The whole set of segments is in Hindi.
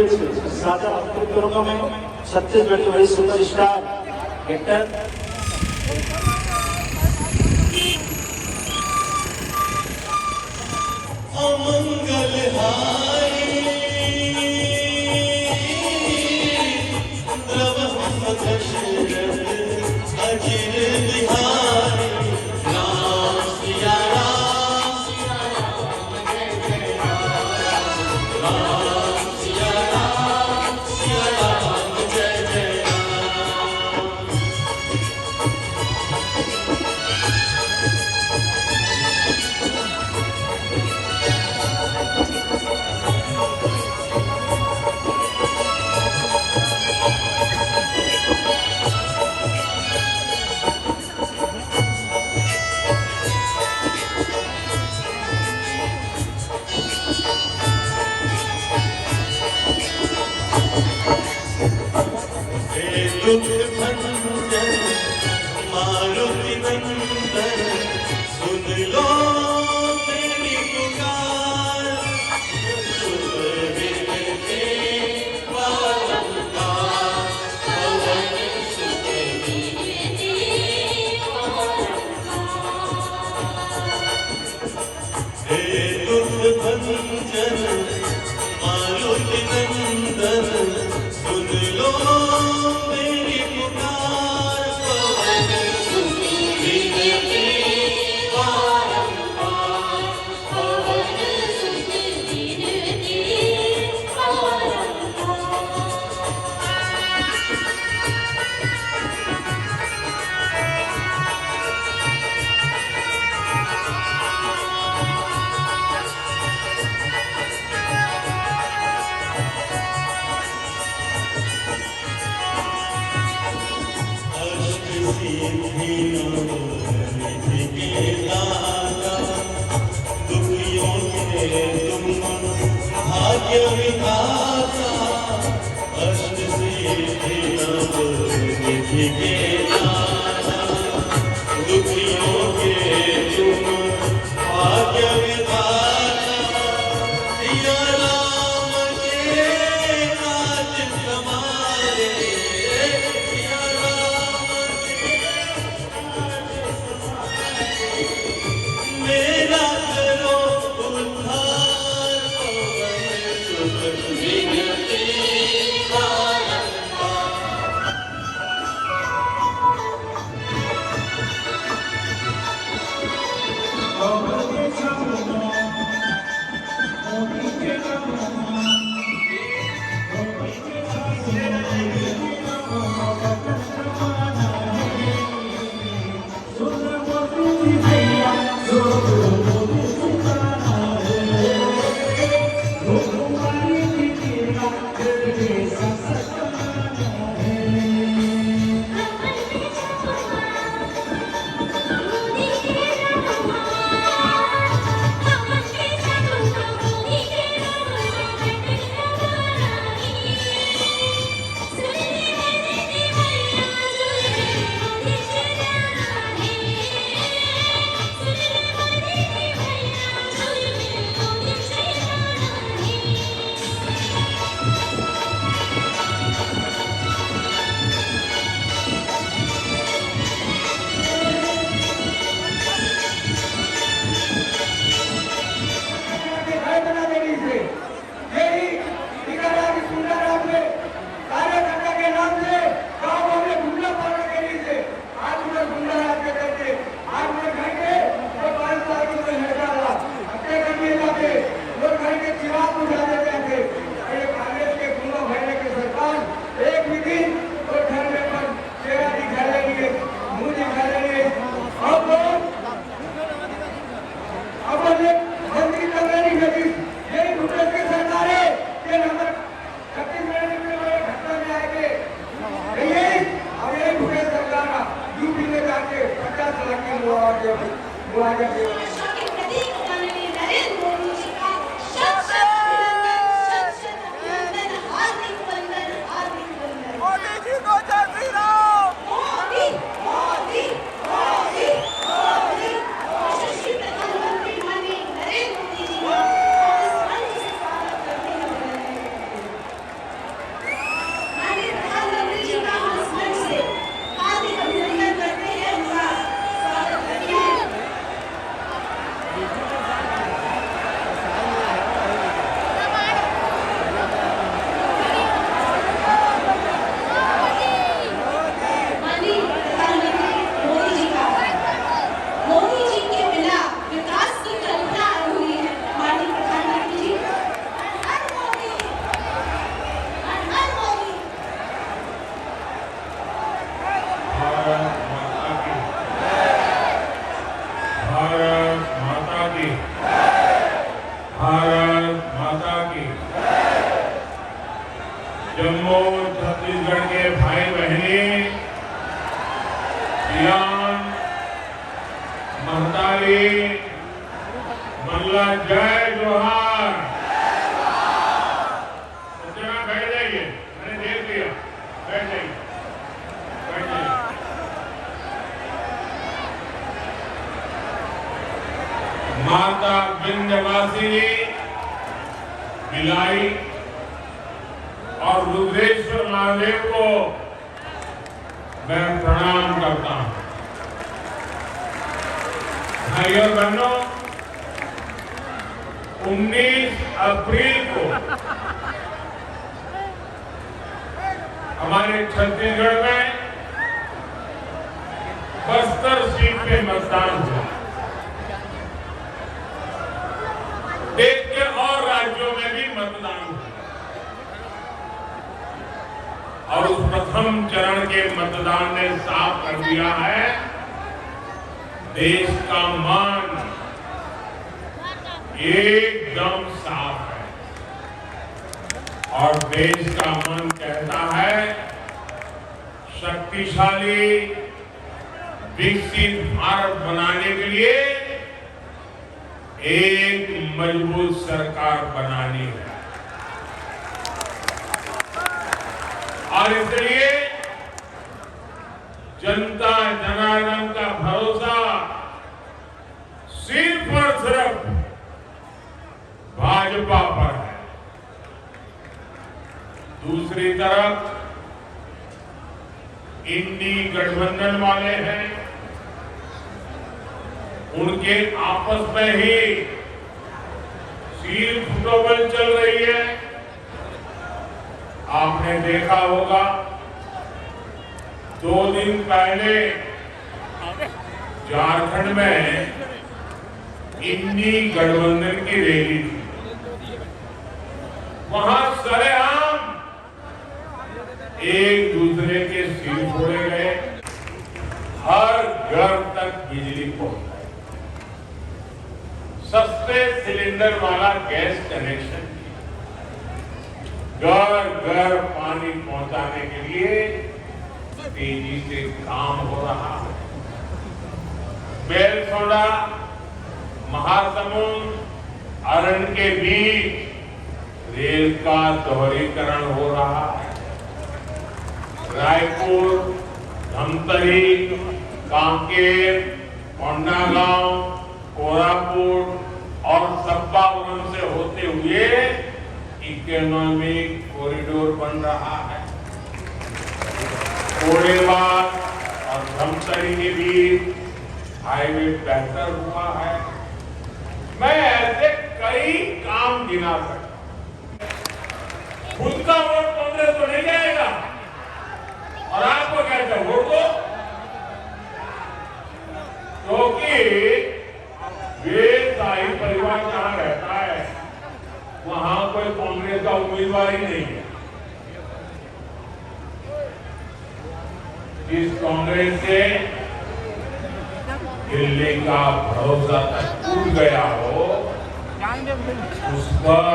ट्रिब्यूट ज्यादा अंकित करूंगा मैं छत्तीसगढ़ के बड़े सुपर स्टार एक्टर अमंगल हारी द्रवहम दशरथ अजिर बिहारी राम सिया राम जय जय राम सिया राम जय जय दुख भंजन मारुति नंदन सुन लो मेरी पुकार सुख विनते बारंबार पवन सुख विनते हे दुख भंजन मारुति नंदन सुन लो दुखियों के तुम भाग्य विधाता अष्ट सिद्धि निधि के दाता दुखियों के तुम भाग्य विधाता सिया राम के काज समारे सिया राम मेरा करो उद्धार पवन सुख विनती बैठ जाइए, बैठ जाइए। माता विंध्यवासिनी, भिलाई और रुद्रेश्वर महादेव को मैं प्रणाम करता हूं। भाइयों और बहनों, 19 अप्रैल को हमारे छत्तीसगढ़ में बस्तर सीट पे मतदान हुआ। देश के और राज्यों में भी मतदान हुआ और उस प्रथम चरण के मतदान ने साफ कर दिया है देश का मन एकदम साफ है और देश का मन कहता है शक्तिशाली विकसित भारत बनाने के लिए एक मजबूत सरकार बनानी है और इसलिए जनता जनार्दन का भरोसा सिर्फ और सिर्फ भाजपा पर है। दूसरी तरफ इंडी गठबंधन वाले हैं, उनके आपस में ही सील फुटबॉल चल रही है। आपने देखा होगा 2 दिन पहले झारखंड में इंडी गठबंधन की रैली थी। वहां सरेआम एक दूसरे के सिर फोड़े गए, हर घर तक बिजली पहुंचाई, सस्ते सिलेंडर वाला गैस कनेक्शन, घर घर पानी पहुंचाने के लिए तेजी से काम हो रहा है। बेलसोंडा महासमुंद अरण्य के बीच रेल का दोहरीकरण हो रहा है। रायपुर, धमतरी, कांकेर, कोंडागांव, कोरापुट और सब्बापुरम से होते हुए इकोनॉमिक कॉरिडोर बन रहा है। कोडेवार और धमतरी के बीच हाईवे बेहतर हुआ है। मैं ऐसे कई काम गिना सकता। खुद का वोट कांग्रेस को नहीं जाएगा और आपको कहते वोट दो, क्योंकि वे शाही परिवार जहां रहता है वहां कोई कांग्रेस का उम्मीदवार ही नहीं है। इस कांग्रेस से दिल्ली का भरोसा टूट गया हो, उस पर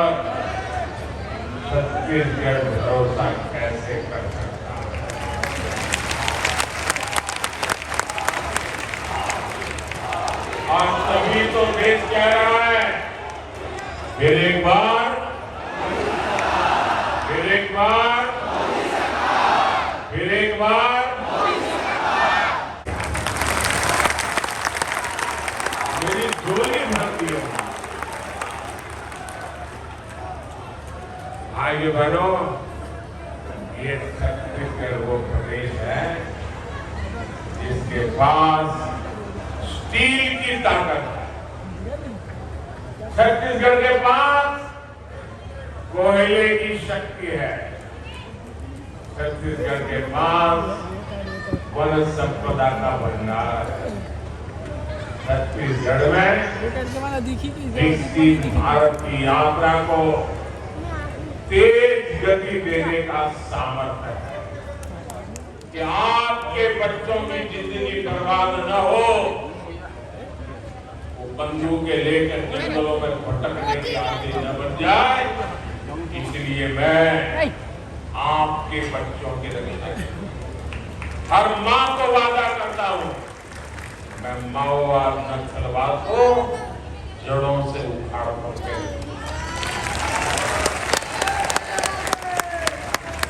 छत्तीसगढ़ भरोसा कैसे कर सकता है? आज तभी तो देश कह रहा है फिर एक बार, फिर एक बार, फिर एक बार मेरी झोली भरती है। भाइयों बहनों, ये छत्तीसगढ़ वो प्रदेश है जिसके पास स्टील की ताकत है। छत्तीसगढ़ के पास कोयले की शक्ति है। छत्तीसगढ़ के पास वन संपदा का भंडार है। छत्तीसगढ़ में विकसित भारत की यात्रा को तेज गति देने का सामर्थ्य है कि आपके बच्चों की जिंदगी बर्बाद न हो, वो बंदूकें लेकर जंगलों में भटकने की आदि न बन जाए। इसलिए मैं आपके बच्चों की रक्षा हर मां को वादा करता हूं, मैं माओवाद नक्सलवाद को जड़ों से उखाड़ करके।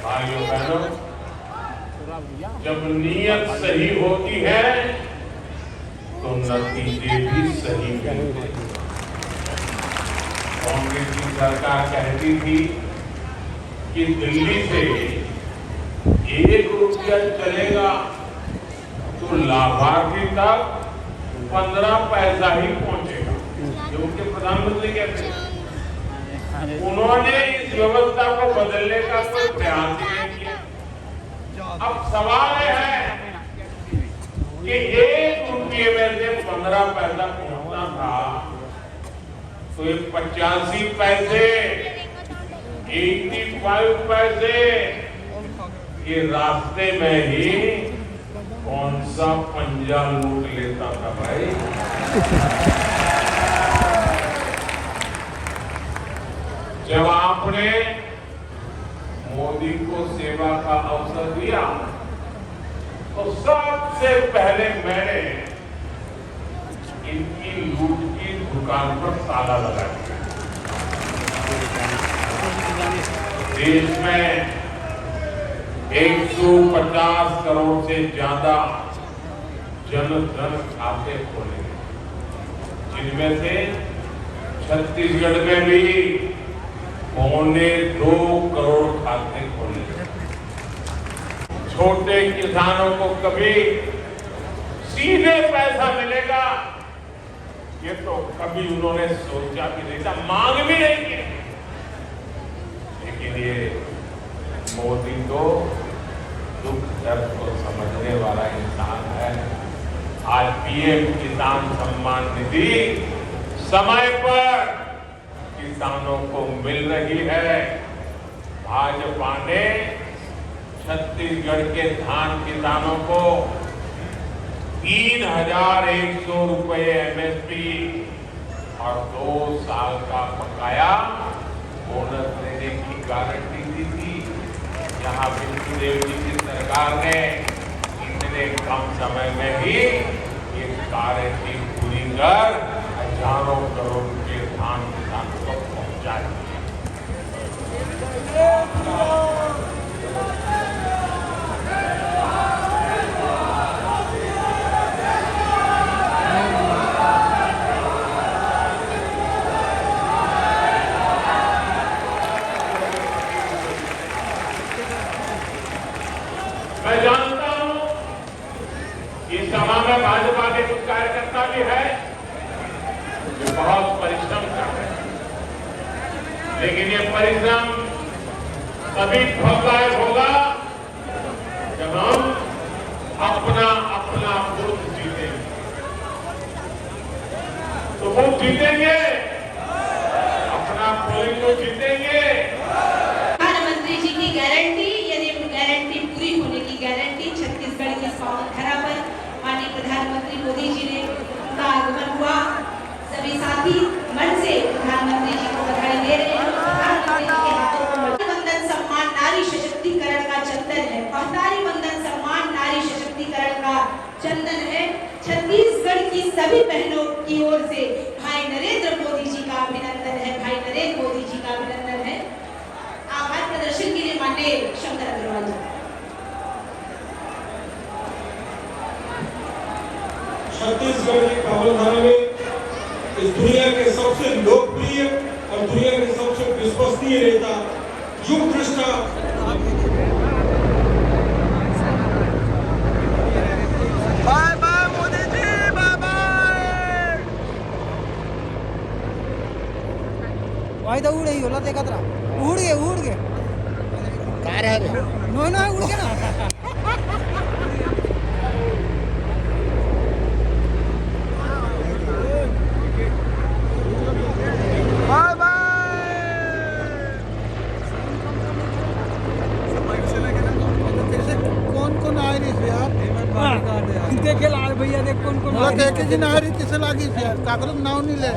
भाइयों बहनों, जब नीयत सही होती है तो नतीजे भी सही मिलते हैं। कांग्रेस की सरकार कहती थी कि दिल्ली से 1 रुपया चलेगा तो लाभार्थी तक 15 पैसा ही पहुंचेगा, जो उनके प्रधानमंत्री कहते हैं। उन्होंने इस व्यवस्था को बदलने का कोई प्रयास ही नहीं किया। अब सवाल है कि 1 रुपये में से 15 पैसा पहुंचना था तो ये 85 पैसे, 85 पैसे ये रास्ते में ही कौन सा पंजा लूट लेता था भाई। जब आपने मोदी को सेवा का अवसर दिया तो सबसे पहले मैंने इनकी लूट की दुकान पर ताला लगा दिया। देश में 150 करोड़ से ज्यादा जन खाते खोले, जिनमें से छत्तीसगढ़ में भी 2.25 करोड़ खाते खोले। छोटे किसानों को कभी सीधे पैसा मिलेगा ये तो कभी उन्होंने सोचा भी नहीं था, मांग भी नहीं की। लेकिन ये मोदी तो दुख दर्द को समझने वाला इंसान है। आज पीएम किसान सम्मान निधि समय पर किसानों को मिल रही है। भाजपा ने छत्तीसगढ़ के धान किसानों को 3,100 रुपये एमएसपी और 2 साल का बकाया बोनस देने की गारंटी दी थी। जहां विष्णुदेव जी की सरकार ने इतने कम समय में ही ये गारंटी पूरी कर हजारों करोड़ के धान किसानों को पहुंचा दिया। मैं जानता हूं कि सभा में भाजपा के कुछ कार्यकर्ता भी है जो बहुत परिश्रम कर रहे हैं, लेकिन ये परिश्रम तभी फलदायक होगा जब हम अपना वोट जीतेंगे। तो वोट जीतेंगे, अपना पोलिंग को जीतेंगे। प्रधानमंत्री जी की गारंटी, यदि गारंटी पूरी होने की गारंटी छत्तीसगढ़ की पावन धरा पर माननीय प्रधानमंत्री मोदी जी ने उनका आगमन हुआ। सभी साथी मन से प्रधानमंत्री जी को बधाई दे रहे हैं। प्रधानमंत्री जी के हाथों को वंदन सम्मान नारी सशक्तिकरण का चंदन है। पहतारी वंदन सम्मान नारी सशक्तिकरण का चंदन है। छत्तीसगढ़ की सभी बहनों की ओर से भाई नरेंद्र मोदी जी का अभिनंदन है। भाई नरेंद्र मोदी जी का अभिनंदन है। आभार प्रदर्शन के लिए माननीय शंकर अग्रवाल जी। छत्तीसगढ़ की पावन धरा में इस दुनिया के सबसे लोकप्रिय और दुनिया के सबसे विश्वसनीय नेता, युग दृष्टा bye bye Modi ji, bye bye. Y तो उड़ ही होला देखा तरा उड़ गए काय रे नो ना उड़ के ना बाय बाय। कौन आ रही है यार देखे लाल भैया देख कौन देखे जी ना आ रही किसे लागी यार कागज नाव नहीं ले।